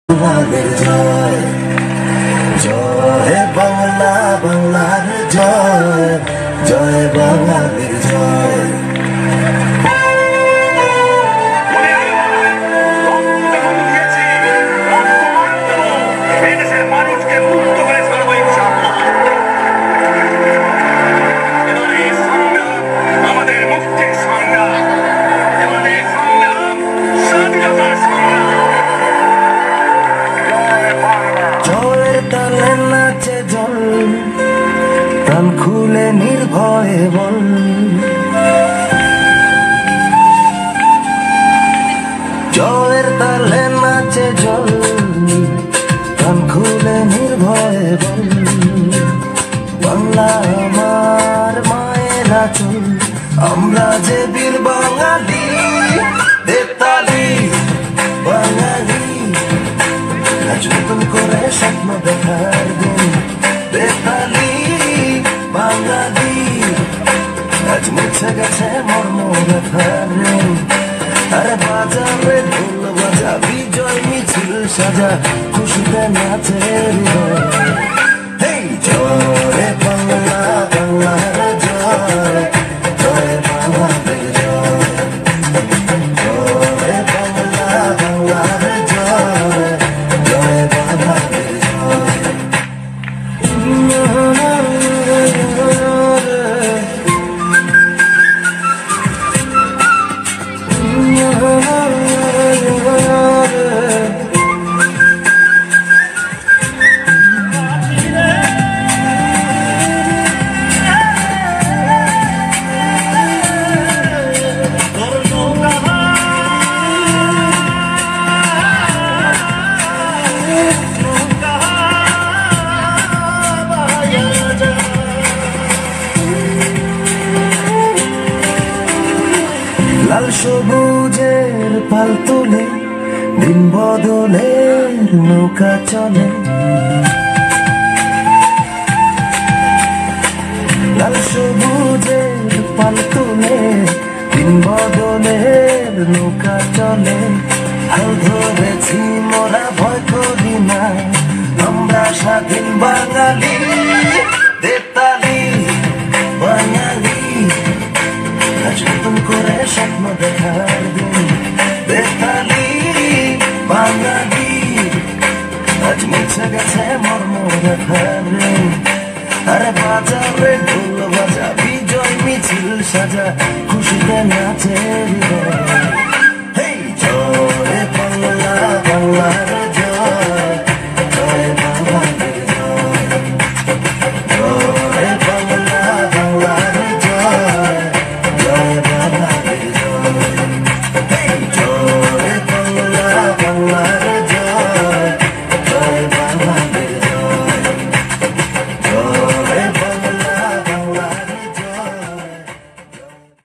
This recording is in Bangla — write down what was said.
বাংলার জয় জয় বাংলা, বাংলার জয় জয় বাংলার জয়। প্রাণ খুলে নির্ভয়ে বল, জয়ের তালে নাচে জল, প্রাণ খুলে নির্ভয়ে বল। বাংলা আমার মায়ের আঁচল, আমরা যে বীর বাঙালি, দেবতালি বাঙালি, আজ নতুন করে স্বপ্ন দেখার দিন। দেবতালি বাঙালি, আজ মুছে গেছে মর্ম ব্যথার ঋণ। আরে বাজারে ঢোল বাজা, বিজয় মিছিল সাজা, খুশিতে নাচে হৃদয়। হেই জয় বাংলা, বাংলার জয় জয় বাংলার জয়, জয় বাংলা, বাংলার জয় জয় বাংলার জয়। লাল সবুজের পাল তুলে, দিন বদলের নৌকা চলে। লাল সবুজের পাল তুলে, দিন বদলের নৌকা চলে। হাল ধরেছি মোরা, ভয় করি না, আমরা স্বাধীন বাঙালি। দেবতালি বাঙালি, আজ নতুন করে স্বপ্ন দেখার দিন। দেবতালি বাঙালি, আজ মুছে গেছে মর্ম ব্যথার ঋণ। আরে বাজারে ঢোল বাজা, বিজয় মিছিল সাজা, খুশিতে নাচে